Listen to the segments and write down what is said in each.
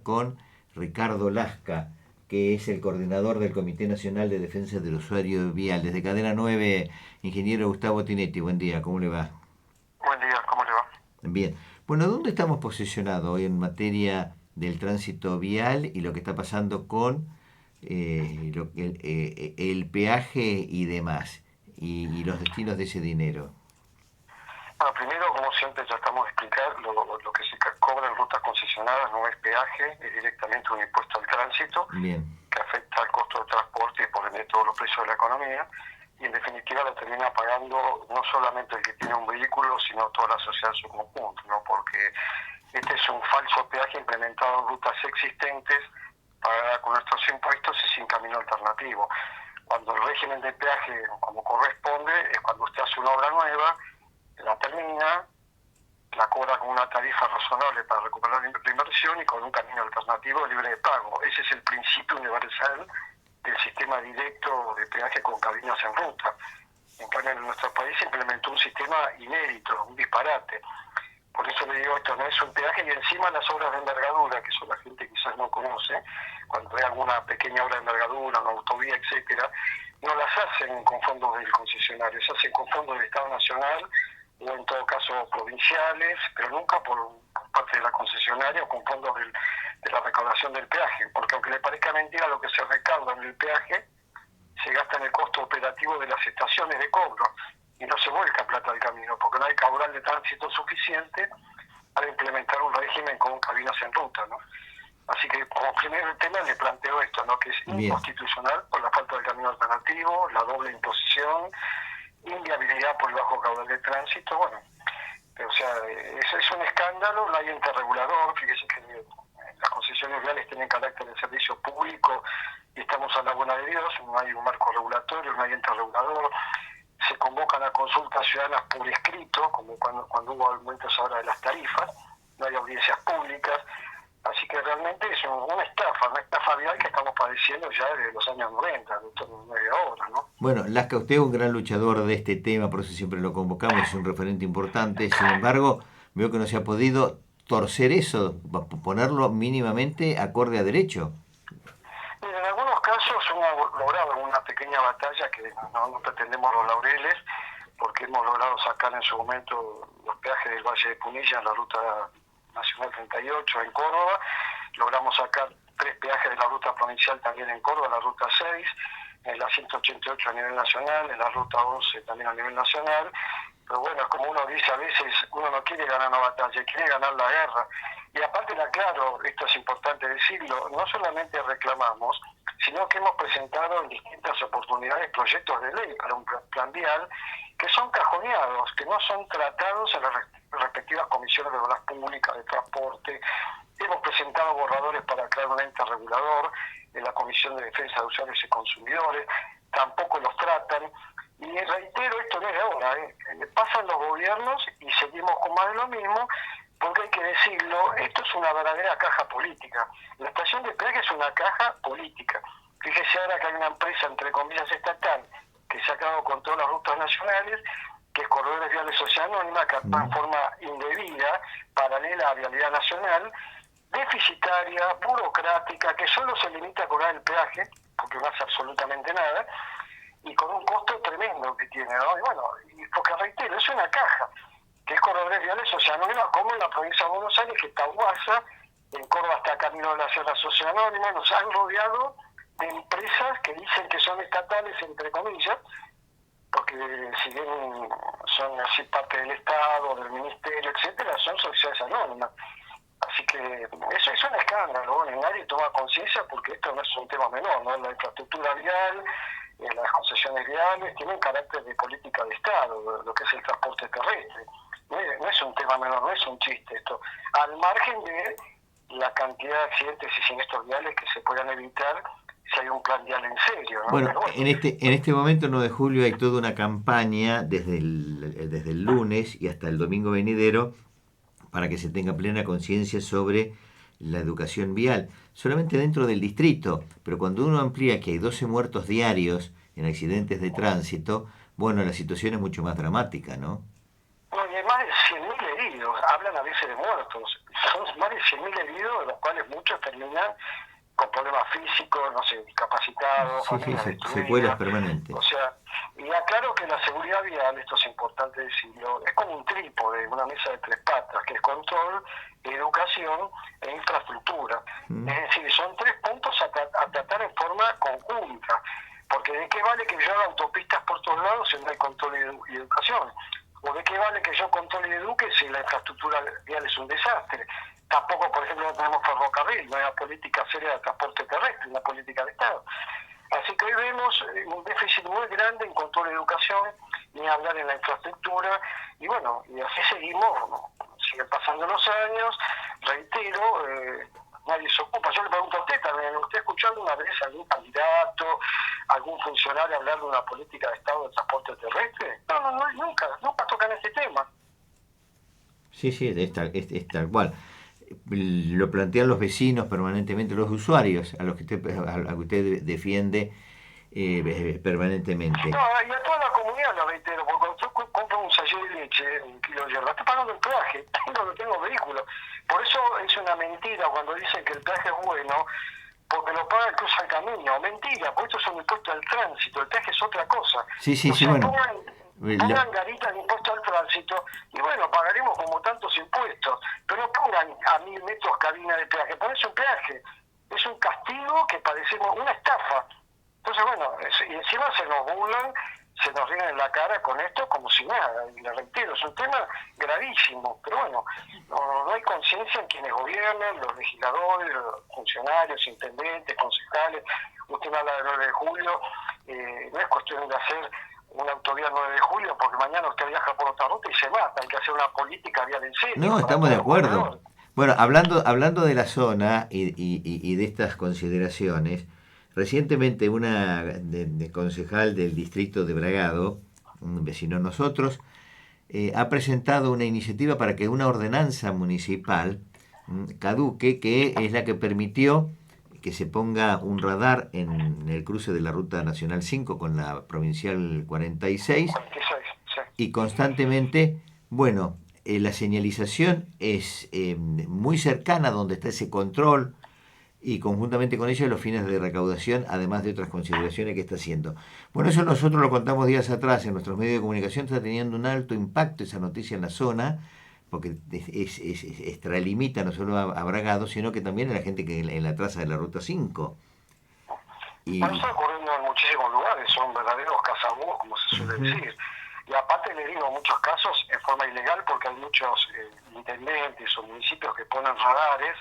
Con Ricardo Lasca, que es el coordinador del Comité Nacional de Defensa del Usuario Vial. Desde Cadena 9, ingeniero Gustavo Tinetti, buen día, ¿cómo le va? Buen día, ¿cómo le va? Bien. Bueno, ¿dónde estamos posicionados hoy en materia del tránsito vial y lo que está pasando con el peaje y demás, y los destinos de ese dinero? Bueno, primero, como siempre tratamos de explicar, lo que se cobra en rutas concesionadas no es peaje, es directamente un impuesto al tránsito Bien, que afecta al costo del transporte y por ende todos los precios de la economía, y en definitiva lo termina pagando no solamente el que tiene un vehículo, sino toda la sociedad en su conjunto, ¿no? Porque este es un falso peaje implementado en rutas existentes, pagada con nuestros impuestos y sin camino alternativo. Cuando el régimen de peaje, como corresponde, es cuando usted hace una obra nueva, la termina, la cobra con una tarifa razonable para recuperar la inversión y con un camino alternativo libre de pago. Ese es el principio universal del sistema directo de peaje con cabinas en ruta. En cambio, en nuestro país se implementó un sistema inédito, un disparate. Por eso le digo, esto no es un peaje, y encima las obras de envergadura, que eso la gente quizás no conoce, cuando hay alguna pequeña obra de envergadura, una autovía, etcétera, no las hacen con fondos del concesionario, se hacen con fondos del Estado Nacional o en todo caso provinciales, pero nunca por parte de la concesionaria o con fondos de la recaudación del peaje, porque aunque le parezca mentira, lo que se recauda en el peaje se gasta en el costo operativo de las estaciones de cobro y no se vuelca plata al camino, porque no hay caudal de tránsito suficiente para implementar un régimen con cabinas en ruta, ¿no? Así que como primer tema le planteo esto, ¿no? Que es bien, inconstitucional por la falta del camino alternativo, la doble imposición, inviabilidad por el bajo caudal de tránsito, bueno, o sea, eso es un escándalo, no hay ente regulador, fíjese que las concesiones viales tienen carácter de servicio público y estamos a la buena de Dios, no hay un marco regulatorio, no hay ente regulador, se convocan a consultas ciudadanas por escrito, como cuando hubo aumentos ahora de las tarifas, no hay audiencias públicas, así que realmente es una estafa vial que estamos padeciendo ya desde los años 90, esto no es de ahora, ¿no? bueno, Lasca, usted es un gran luchador de este tema, por eso siempre lo convocamos, es un referente importante. Sin embargo, veo que no se ha podido torcer eso, ponerlo mínimamente acorde a derecho. Mira, en algunos casos hemos logrado una pequeña batalla que no pretendemos los laureles, porque hemos logrado sacar en su momento los peajes del Valle de Punilla en la ruta nacional 38 en Córdoba, logramos sacar 3 peajes de la ruta provincial también en Córdoba, la ruta 6, en la 188 a nivel nacional, en la ruta 11 también a nivel nacional, pero bueno, como uno dice a veces, uno no quiere ganar una batalla, quiere ganar la guerra. Y aparte le aclaro, esto es importante decirlo, no solamente reclamamos, sino que hemos presentado en distintas oportunidades proyectos de ley para un plan vial que son cajoneados, que no son tratados en las respectivas comisiones de obras públicas, de transporte. Hemos presentado borradores para crear un ente regulador en la Comisión de Defensa de Usuarios y Consumidores, tampoco los tratan. Y reitero, esto no es de ahora, pasan los gobiernos y seguimos con más de lo mismo, porque hay que decirlo, esto es una verdadera caja política. La estación de peaje es una caja política. Fíjese ahora que hay una empresa, entre comillas, estatal, que se ha quedado con todas las rutas nacionales, que es Corredores Viales Sociedad Anónima, que actúa en forma indebida, paralela a Vialidad Nacional, deficitaria, burocrática, que solo se limita a cobrar el peaje, porque no hace absolutamente nada, y con un costo tremendo que tiene, ¿no? Y bueno, porque reitero, es una caja, que es Corredores Viales Sociedad Anónima, como en la provincia de Buenos Aires, que está UASA, en Córdoba está Camino de la Sierra Sociedad Anónima, nos han rodeado de empresas que dicen que son estatales, entre comillas, porque si bien son así parte del Estado, del Ministerio, etcétera, son sociedades anónimas. Así que eso es un escándalo, bueno, y nadie toma conciencia porque esto no es un tema menor, ¿no? La infraestructura vial, las concesiones viales tienen carácter de política de Estado, lo que es el transporte terrestre. No es un tema menor, no es un chiste esto. Al margen de la cantidad de accidentes y siniestros viales que se puedan evitar si hay un plan vial en serio, ¿no? Bueno, Pero bueno, en este momento, 9 de julio, hay toda una campaña desde el lunes y hasta el domingo venidero para que se tenga plena conciencia sobre la educación vial, solamente dentro del distrito, pero cuando uno amplía que hay 12 muertos diarios en accidentes de tránsito, bueno, la situación es mucho más dramática, ¿no? no, y hay más de 100.000 heridos. Hablan a veces 15 de muertos. Son más de 100.000 heridos, de los cuales muchos terminan con problemas físicos, no sé, discapacitados, Sí, familias secuelas destruidas. permanentes. O sea, y aclaro que la seguridad vial, esto es importante decirlo, es como un trípode, una mesa de tres patas, que es control, educación e infraestructura. Es decir, son tres puntos a tratar en forma conjunta, porque ¿de qué vale que yo haga autopistas por todos lados si no hay control y educación? ¿O de qué vale que yo controle y eduque si la infraestructura vial es un desastre? Tampoco, por ejemplo, no tenemos ferrocarril, no hay una política seria de transporte terrestre, una política de Estado. Así que hoy vemos un déficit muy grande en control de educación, ni hablar en la infraestructura, y bueno, y así seguimos, ¿no? Siguen pasando los años, reitero, nadie se ocupa. Yo le pregunto a usted también, ¿usted ha escuchado una vez a algún candidato, algún funcionario hablar de una política de Estado de transporte terrestre? No, nunca tocan este tema. Sí, es tal cual. Lo plantean los vecinos permanentemente, los usuarios a los que a que usted defiende permanentemente. No, y a toda la comunidad lo reitero, porque cuando yo compro un sachet de leche, un kilo de hierba, estoy pagando el peaje, tengo vehículo. Por eso es una mentira cuando dicen que el peaje es bueno, porque lo paga el que usa el camino. Mentira, porque esto es un impuesto al tránsito, el peaje es otra cosa. Sí, O sea, bueno. pongan garitas de impuesto al tránsito y bueno, pagaremos como tantos impuestos, pero no pongan a 1.000 metros cabina de peaje, ponerse un peaje. Es un castigo que padecemos, una estafa. Entonces, bueno, y encima se nos burlan, se nos ríen en la cara con esto como si nada. Y le reitero, es un tema gravísimo, pero bueno, no hay conciencia en quienes gobiernan, los legisladores, los funcionarios, intendentes, concejales. Usted habla del 9 de julio, no es cuestión de hacer una autovía el 9 de julio, porque mañana usted viaja por otra ruta y se mata. Hay que hacer una política vial en serio. No, estamos de acuerdo. Bueno, hablando de la zona y de estas consideraciones, recientemente una de concejal del distrito de Bragado, un vecino de nosotros, ha presentado una iniciativa para que una ordenanza municipal caduque, que es la que permitió que se ponga un radar en el cruce de la Ruta Nacional 5 con la Provincial 46, y constantemente, bueno, la señalización es muy cercana donde está ese control, y conjuntamente con ello los fines de recaudación, además de otras consideraciones que está haciendo. Bueno, eso nosotros lo contamos días atrás en nuestros medios de comunicación, está teniendo un alto impacto esa noticia en la zona, porque extralimita no solo a Bragado, sino que también a la gente que en la traza de la Ruta 5. Bueno, está ocurriendo en muchísimos lugares, son verdaderos cazabús, como se suele decir. Y aparte le digo, en muchos casos en forma ilegal, porque hay muchos intendentes o municipios que ponen radares,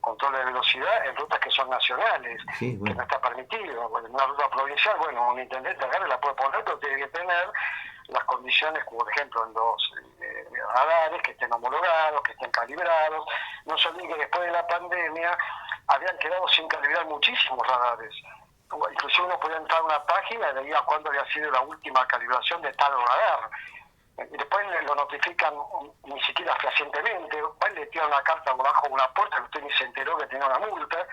control de velocidad en rutas que son nacionales, que no está permitido. Bueno, en una ruta provincial, bueno, un intendente agarra la puede poner, pero tiene que tener las condiciones, como por ejemplo en los radares, que estén homologados, que estén calibrados. No se olvide que después de la pandemia habían quedado sin calibrar muchísimos radares. Inclusive uno podía entrar a una página y veía cuándo había sido la última calibración de tal radar. Y después lo notifican ni siquiera fehacientemente, después le tiran una carta bajo una puerta que usted ni se enteró que tenía una multa.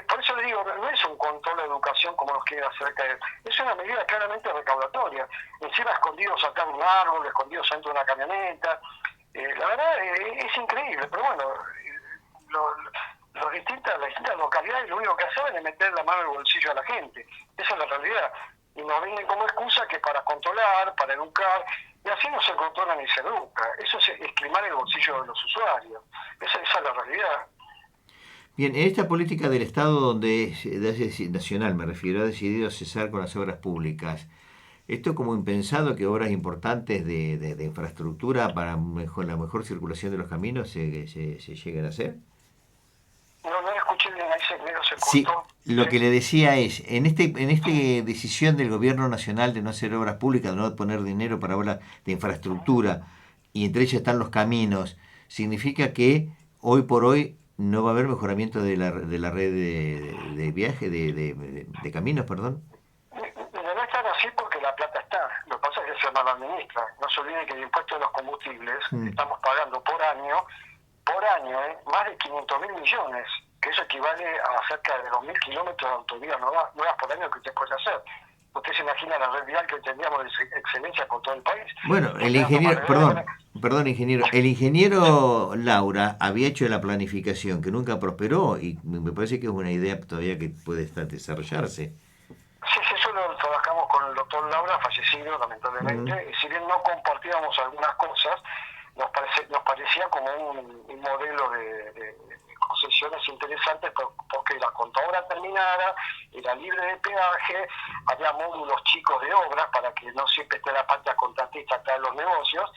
Por eso le digo, no es un control de educación como nos quieren hacer caer, es una medida claramente recaudatoria, encima escondidos atrás de un árbol, escondidos dentro de una camioneta. La verdad es increíble, pero bueno, las distintas localidades lo único que hacen es meter la mano en el bolsillo a la gente, esa es la realidad. Y nos vienen como excusa que para controlar, para educar, y así no se controla ni se educa. Eso es esquimar el bolsillo de los usuarios. Esa es la realidad. Bien, en esta política del Estado donde nacional, me refiero, ha decidido cesar con las obras públicas, ¿esto como impensado que obras importantes de infraestructura para la mejor circulación de los caminos se lleguen a hacer? No escuché bien, ahí se cortó. Sí, lo que le decía es, en esta decisión del gobierno nacional de no hacer obras públicas, de no poner dinero para obras de infraestructura, y entre ellas están los caminos, significa que hoy por hoy no va a haber mejoramiento de la red de viaje, de caminos, perdón. No están así porque la plata está. Lo que pasa es que se maladministra. No se olvide que el impuesto de los combustibles estamos pagando por año, más de 500.000 millones, que eso equivale a cerca de 2.000 kilómetros de autovías nuevas por año que usted puede hacer. Usted se imagina la red vial que tendríamos de excelencia con todo el país. Bueno, el ingeniero, perdón, perdón, ingeniero, el ingeniero Laura había hecho la planificación que nunca prosperó y me parece que es una idea todavía que puede estar desarrollarse. Sí, sí, eso lo trabajamos con el doctor Laura, fallecido lamentablemente. Si bien no compartíamos algunas cosas, nos parecía como un modelo de concesiones interesantes porque la contadora terminada, era libre de peaje, había módulos chicos de obras para que no siempre esté la parte contratista acá en los negocios,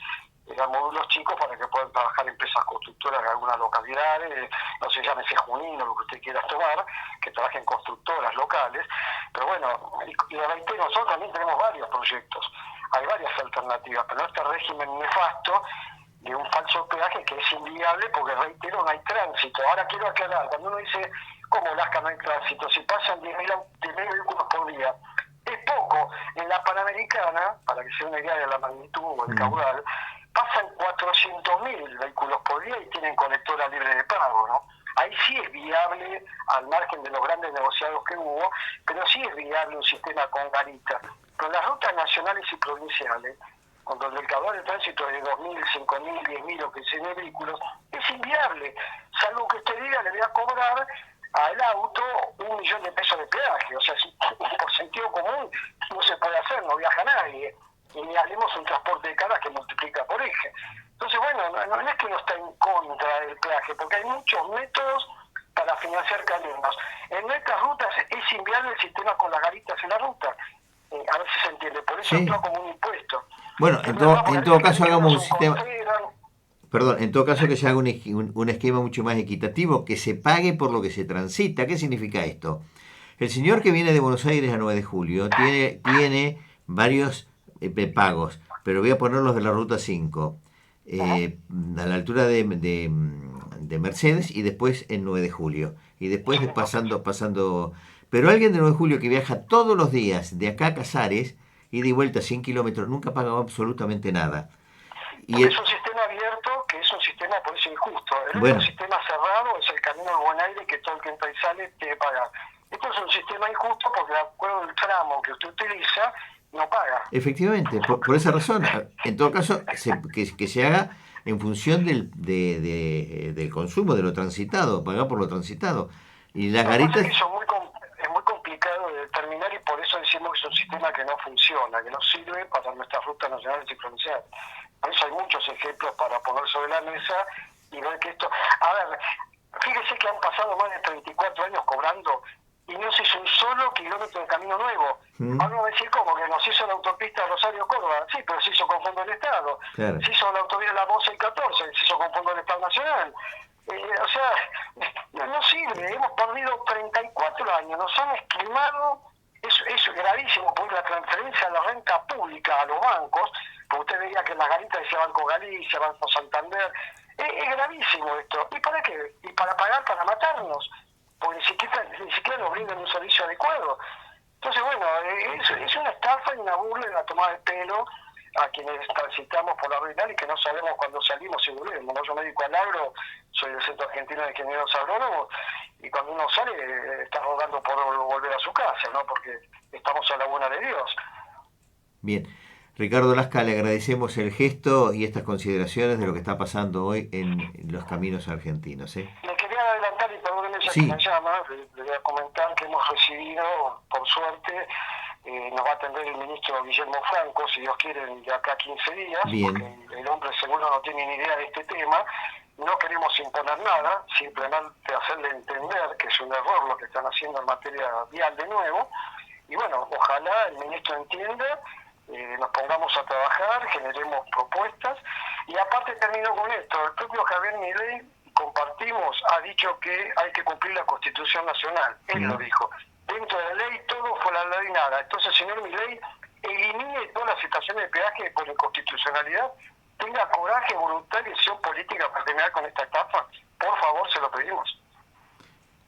eran módulos chicos para que puedan trabajar empresas constructoras de algunas localidades, no sé, llámese Junín o lo que usted quiera tomar, que trabajen constructoras locales. Pero bueno, y reitero, nosotros también tenemos varios proyectos, hay varias alternativas, pero este régimen nefasto de un falso peaje que es inviable porque, reitero, no hay tránsito. Ahora quiero aclarar, cuando uno dice, ¿cómo Lasca no hay tránsito? Si pasan 10.000 vehículos por día, es poco. En la Panamericana, para que se dé una idea de la magnitud o el caudal, pasan 400.000 vehículos por día y tienen colectora libre de pago, ¿no? Ahí sí es viable, al margen de los grandes negociados que hubo, pero sí es viable un sistema con garita. Pero las rutas nacionales y provinciales, cuando el caudal de tránsito es de 2.000, 5.000, 10.000 o 15.000 vehículos, es inviable, salvo que usted diga, le voy a cobrar al auto 1.000.000 de pesos de peaje. O sea, si, por sentido común no se puede hacer, no viaja nadie. Y ni hablemos un transporte de cargas que multiplica por eje. Entonces, bueno, no es que uno está en contra del peaje, porque hay muchos métodos para financiar caminos. En nuestras rutas es inviable el sistema con las garitas en la ruta. A ver si se entiende. Por eso Sí. actúa como un impuesto. Bueno, en todo caso hagamos un sistema, perdón, en todo caso que se haga un esquema mucho más equitativo, que se pague por lo que se transita. ¿Qué significa esto? El señor que viene de Buenos Aires a 9 de julio tiene varios pagos, pero voy a ponerlos de la ruta 5, a la altura de Mercedes y después en 9 de julio. Y después pasando. Pero alguien de 9 de julio que viaja todos los días de acá a Casares, ida y vuelta 100 kilómetros, nunca paga absolutamente nada. Porque es un sistema abierto, que es un sistema por eso injusto. El único sistema cerrado es el camino de Buen Aire, que todo el que entra y sale tiene que pagar. Esto es un sistema injusto porque de acuerdo al tramo que usted utiliza, no paga. Efectivamente, por esa razón. En todo caso, que se haga en función del consumo, de lo transitado, pagar por lo transitado. Y las garitas... Es muy complicado de determinar y por eso decimos que es un sistema que no funciona, que no sirve para nuestras rutas nacionales y provinciales. Por eso hay muchos ejemplos para poner sobre la mesa y ver que esto... A ver, fíjese que han pasado más de 34 años cobrando y no se hizo un solo kilómetro de camino nuevo. Ahora va a decir, ¿cómo? Que nos hizo la autopista Rosario-Córdoba. Sí, pero se hizo con fondo del Estado. Claro. Se hizo la autovía La Voz el 14, se hizo con fondo del Estado Nacional. O sea, no sirve. Hemos perdido 34 años, nos han esquimado. Es gravísimo, porque la transferencia de la renta pública a los bancos, porque usted veía que en las garitas decía Banco Galicia, Banco Santander, es gravísimo esto. ¿Y para qué? Y para pagar, para matarnos, porque ni siquiera nos brindan un servicio adecuado. Entonces, bueno, es una estafa y una burla, una tomada de pelo a quienes transitamos por la rural y que no sabemos cuándo salimos y volvemos, ¿no? Yo me dedico al agro, soy del Centro Argentino de Ingenieros Agrónomos, y cuando uno sale está rodando por volver a su casa, ¿no? Porque estamos a la buena de Dios. Bien. Ricardo Lasca, le agradecemos el gesto y estas consideraciones de lo que está pasando hoy en los caminos argentinos. Le quería adelantar, y perdóneme ya que me llama, le voy a comentar que hemos recibido, por suerte, nos va a atender el ministro Guillermo Franco, si Dios quiere, de acá a 15 días, Bien. Porque el hombre seguro no tiene ni idea de este tema. No queremos imponer nada, simplemente hacerle entender que es un error lo que están haciendo en materia vial de nuevo. Y bueno, ojalá el ministro entienda, nos pongamos a trabajar, generemos propuestas. Y aparte termino con esto, el propio Javier Milei, compartimos, ha dicho que hay que cumplir la Constitución Nacional, él lo dijo. Dentro de la ley todo fue la ley nada. Entonces, señor Milei, elimine todas las estaciones de peaje por inconstitucionalidad, tenga coraje, voluntad y acción política para terminar con esta estafa. Por favor, se lo pedimos.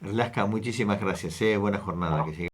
Lasca, muchísimas gracias. Buena jornada. Que siga.